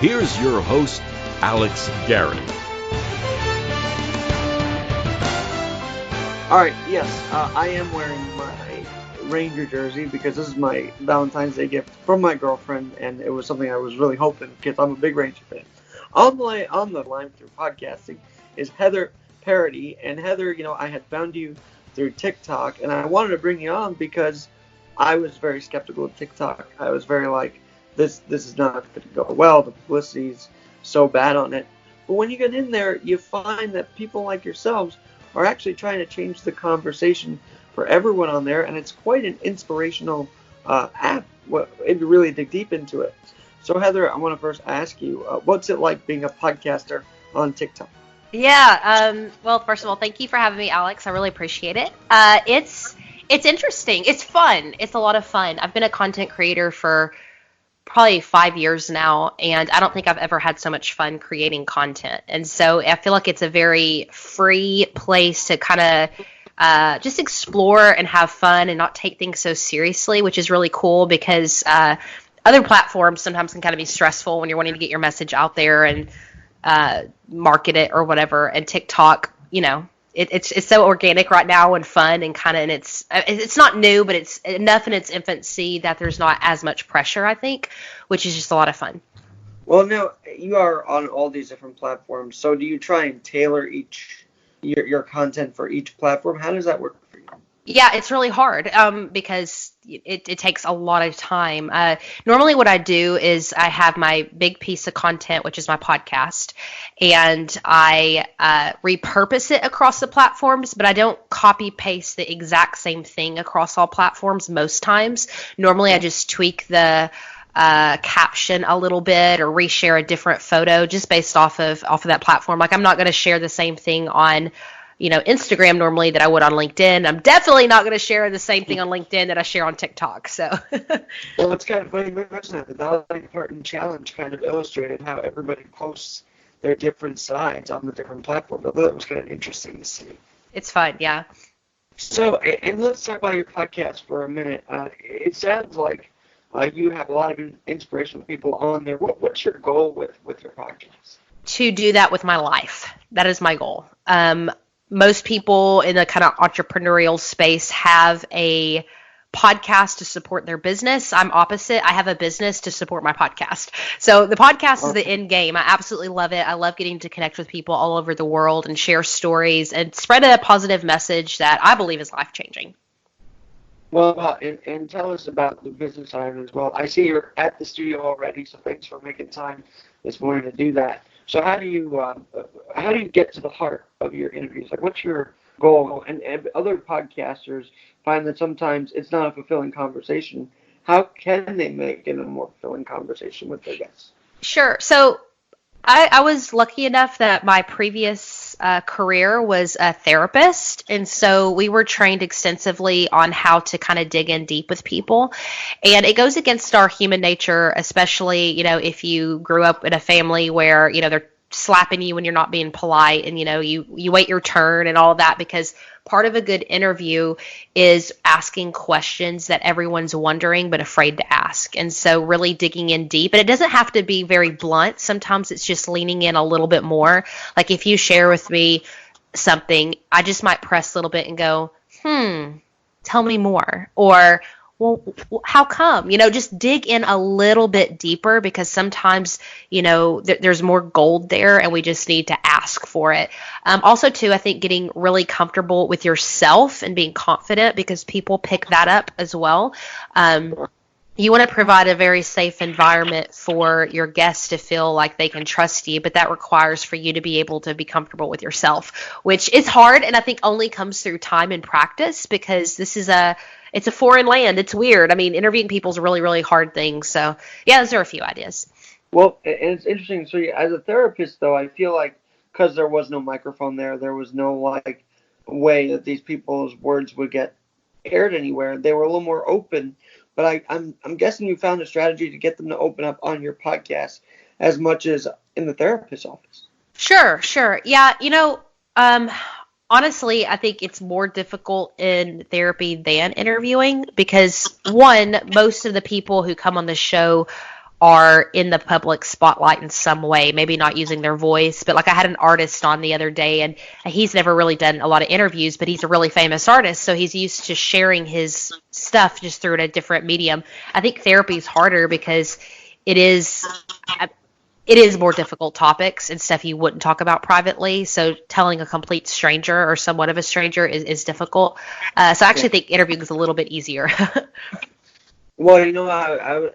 Here's your host, Alex Garrett. All right, yes, I am wearing my Ranger jersey because this is my Valentine's Day gift from my girlfriend, and it was something I was really hoping because I'm a big Ranger fan. On the line through podcasting is Heather Parady, and Heather, I had found you through TikTok, and I wanted to bring you on because I was very skeptical of TikTok. I was very like, this is not going to go well. The publicity's so bad on it. But when you get in there, you find that people like yourselves are actually trying to change the conversation for everyone on there, and it's quite an inspirational app if you really dig deep into it. So Heather, I want to first ask you, what's it like being a podcaster on TikTok? Yeah, well, first of all, thank you for having me, Alex. I really appreciate it. It's interesting. It's fun. It's a lot of fun. I've been a content creator for probably 5 years now, and I don't think I've ever had so much fun creating content. And so I feel like it's a very free place to kind of just explore and have fun and not take things so seriously, which is really cool because other platforms sometimes can kind of be stressful when you're wanting to get your message out there and market it or whatever. And TikTok, it's so organic right now and fun and kind of, and it's not new, but it's enough in its infancy that there's not as much pressure, I think, which is just a lot of fun. Well, now you are on all these different platforms, so do you try and tailor your content for each platform? How does that work for you? Yeah, it's really hard because it takes a lot of time. Normally what I do is I have my big piece of content, which is my podcast, and I repurpose it across the platforms, but I don't copy paste the exact same thing across all platforms most times. Normally I just tweak the caption a little bit or reshare a different photo just based off of that platform. Like I'm not going to share the same thing on Instagram normally that I would on LinkedIn. I'm definitely not going to share the same thing on LinkedIn that I share on TikTok. So, well, it's kind of funny you mentioned that. The Dolly Parton Challenge kind of illustrated how everybody posts their different sides on the different platforms. I thought it was kind of interesting to see. It's fun, yeah. So, and let's talk about your podcast for a minute. It sounds like you have a lot of inspirational people on there. What's your goal with your podcast? To do that with my life. That is my goal. Most people in the kind of entrepreneurial space have a podcast to support their business. I'm opposite. I have a business to support my podcast. So the podcast is the end game. I absolutely love it. I love getting to connect with people all over the world and share stories and spread a positive message that I believe is life-changing. Well, and tell us about the business side as well. I see you're at the studio already, so thanks for making time this morning to do that. So how do you get to the heart of your interviews? Like, what's your goal? And other podcasters find that sometimes it's not a fulfilling conversation. How can they make it a more fulfilling conversation with their guests? Sure. So I was lucky enough that my previous career was a therapist, and so we were trained extensively on how to kind of dig in deep with people, and it goes against our human nature, especially, if you grew up in a family where, they're slapping you when you're not being polite, and, you wait your turn and all of that, because part of a good interview is asking questions that everyone's wondering but afraid to ask. And so really digging in deep. And it doesn't have to be very blunt. Sometimes it's just leaning in a little bit more. Like if you share with me something, I just might press a little bit and go, tell me more. Or, well, how come? Just dig in a little bit deeper, because sometimes, there's more gold there and we just need to ask for it. Also, too, I think getting really comfortable with yourself and being confident, because people pick that up as well. You want to provide a very safe environment for your guests to feel like they can trust you, but that requires for you to be able to be comfortable with yourself, which is hard, and I think only comes through time and practice, because it's a foreign land. It's weird. I mean, interviewing people is a really, really hard thing. So, yeah, those are a few ideas. Well, and it's interesting. So, as a therapist, though, I feel like because there was no microphone there was no way that these people's words would get aired anywhere. They were a little more open. But I'm guessing you found a strategy to get them to open up on your podcast as much as in the therapist's office. Sure. Yeah, honestly, I think it's more difficult in therapy than interviewing, because one, most of the people who come on the show are in the public spotlight in some way, maybe not using their voice, but like I had an artist on the other day, and he's never really done a lot of interviews, but he's a really famous artist, so he's used to sharing his stuff just through a different medium. I think therapy is harder because it is more difficult topics and stuff you wouldn't talk about privately. So telling a complete stranger or somewhat of a stranger is difficult. So I actually think interviewing is a little bit easier. Well,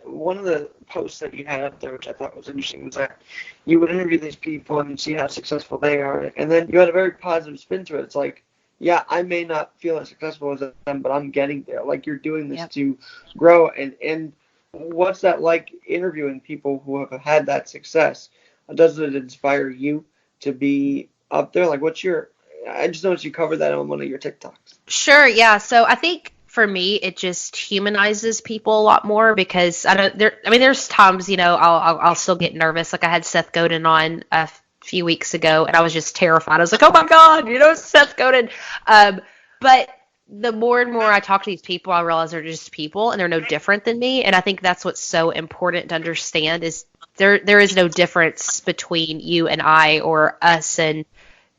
one of the posts that you had up there, which I thought was interesting, was that you would interview these people and see how successful they are, and then you had a very positive spin to it. It's like, yeah, I may not feel as successful as them, but I'm getting there. Like, you're doing this to grow, and what's that like, interviewing people who have had that success? Does it inspire you to be up there? Like, I just noticed you covered that on one of your TikToks. Sure, yeah. So I think for me, it just humanizes people a lot more because there's times, I'll still get nervous. Like I had Seth Godin on a few weeks ago, and I was just terrified. I was like, oh my God, Seth Godin. But the more and more I talk to these people, I realize they're just people and they're no different than me. And I think that's what's so important to understand is there is no difference between you and I or us and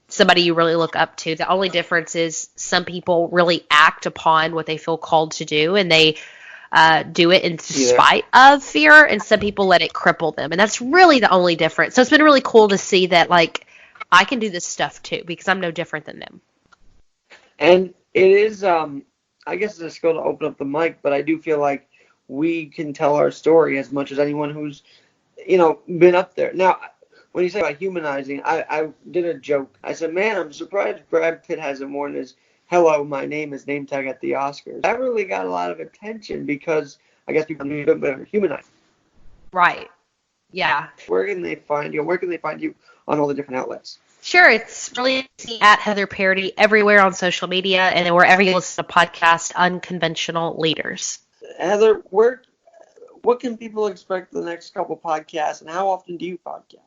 somebody you really look up to. The only difference is some people really act upon what they feel called to do, and they do it in spite of fear, and some people let it cripple them. And that's really the only difference. So it's been really cool to see that, like, I can do this stuff too because I'm no different than them. And it is, I guess it's a skill to open up the mic, but I do feel like we can tell our story as much as anyone who's, been up there. Now, when you say about humanizing, I did a joke. I said, man, I'm surprised Brad Pitt hasn't worn his "Hello, my name is" name tag at the Oscars. That really got a lot of attention because I guess people need a bit better humanized. Right. Yeah. Where can they find you? Where can they find you on all the different outlets? Sure. It's really easy at Heather Parady everywhere on social media, and then wherever you listen to podcasts, Unconventional Leaders. Heather, what can people expect the next couple podcasts, and how often do you podcast?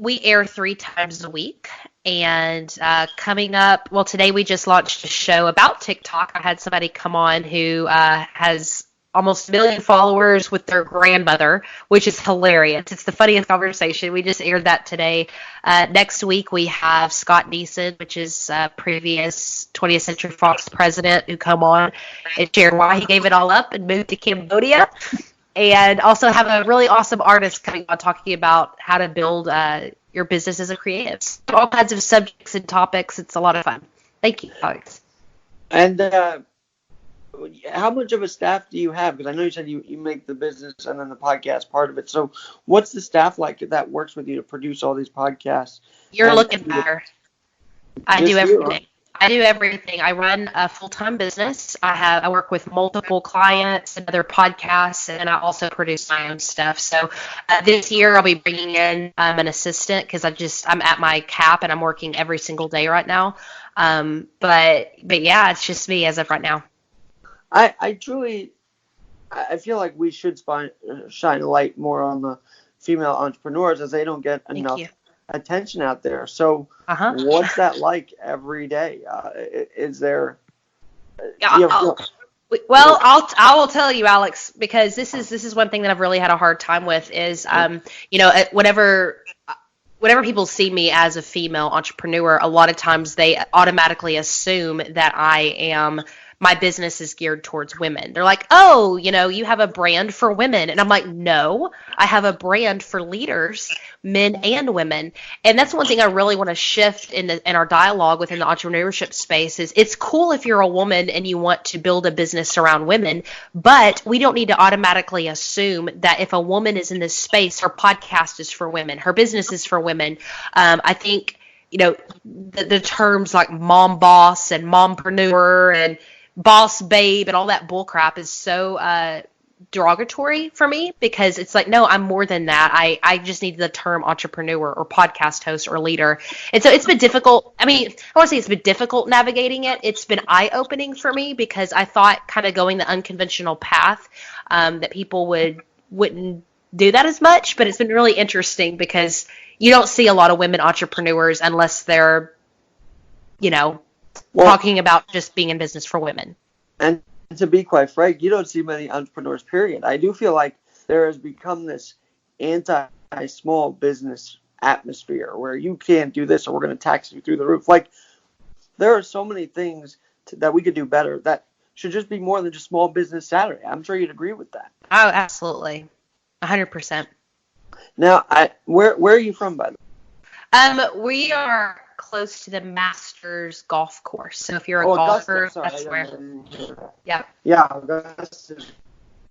We air 3 times a week, and coming up, well, today we just launched a show about TikTok. I had somebody come on who has almost 1 million followers with their grandmother, which is hilarious. It's the funniest conversation. We just aired that today. Next week we have Scott Neeson, which is previous 20th Century Fox president, who come on and share why he gave it all up and moved to Cambodia. And also have a really awesome artist coming on talking about how to build your business as a creative. All kinds of subjects and topics. It's a lot of fun. Thank you, Alex. And how much of a staff do you have? Because I know you said you make the business and then the podcast part of it. So what's the staff like that works with you to produce all these podcasts? You're looking better. I do everything. I run a full-time business. I work with multiple clients and other podcasts, and I also produce my own stuff. So this year I'll be bringing in an assistant because I'm at my cap and I'm working every single day right now. But yeah, it's just me as of right now. I feel like we should shine a light more on the female entrepreneurs as they don't get enough attention out there. So what's that like every day? Is there? Well, I will tell you, Alex, because this is one thing that I've really had a hard time with is, whenever people see me as a female entrepreneur, a lot of times they automatically assume that my business is geared towards women. They're like, oh, you have a brand for women. And I'm like, no, I have a brand for leaders, men and women. And that's one thing I really want to shift in our dialogue within the entrepreneurship space is it's cool if you're a woman and you want to build a business around women, but we don't need to automatically assume that if a woman is in this space, her podcast is for women, her business is for women. I think, the terms like mom boss and mompreneur and boss babe and all that bull crap is so derogatory for me because it's like, no, I'm more than that. I just need the term entrepreneur or podcast host or leader. And so it's been difficult. I mean, I want to say it's been difficult navigating it. It's been eye-opening for me because I thought kind of going the unconventional path that people wouldn't do that as much, but it's been really interesting because you don't see a lot of women entrepreneurs unless they're, talking about just being in business for women. And to be quite frank, you don't see many entrepreneurs, period. I do feel like there has become this anti-small business atmosphere where you can't do this or we're going to tax you through the roof. Like, there are so many things that we could do better that should just be more than just Small Business Saturday. I'm sure you'd agree with that. Oh, absolutely. 100%. Now, where are you from, by the way? We are close to the Masters golf course. So if you're a Augusta, golfer, sorry, that's I where. didn't hear that. Yeah. Yeah, Augusta is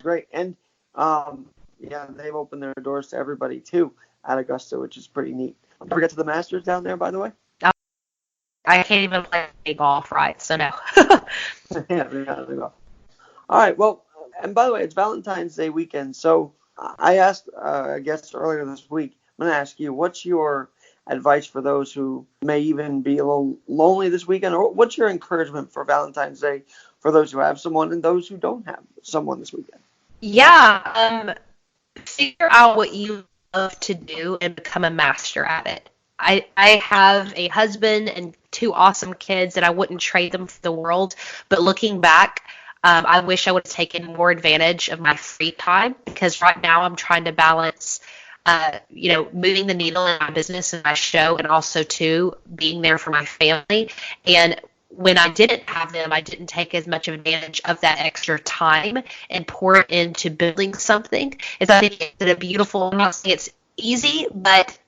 great. And, yeah, they've opened their doors to everybody, too, at Augusta, which is pretty neat. Don't forget to the Masters down there, by the way. I can't even play golf right, so no. Yeah. All right, well, and by the way, it's Valentine's Day weekend, so I asked a guest earlier this week, I'm going to ask you, what's your advice for those who may even be a little lonely this weekend, or what's your encouragement for Valentine's Day for those who have someone and those who don't have someone this weekend? Yeah, figure out what you love to do and become a master at it. I have a husband and 2 awesome kids, and I wouldn't trade them for the world. But looking back, I wish I would have taken more advantage of my free time, because right now I'm trying to balance, moving the needle in my business and my show, and also, too, being there for my family. And when I didn't have them, I didn't take as much advantage of that extra time and pour it into building something. It's, I think it's a beautiful, I'm not saying it's easy, but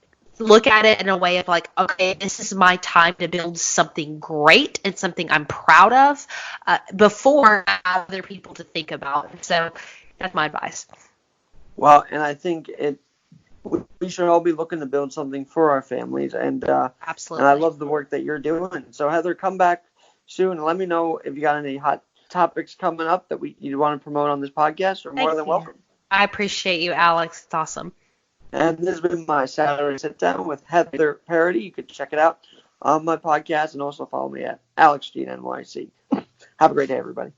look at it in a way of like, okay, this is my time to build something great and something I'm proud of before I have other people to think about. So that's my advice. Well, and I think we should all be looking to build something for our families, and Absolutely. And I love the work that you're doing. So Heather, come back soon and let me know if you got any hot topics coming up that you want to promote on this podcast. You're more than welcome. I appreciate you, Alex. It's awesome. And this has been my Saturday Sit-Down with Heather Parady. You can check it out on my podcast and also follow me at AlexGNYC. Have a great day, everybody.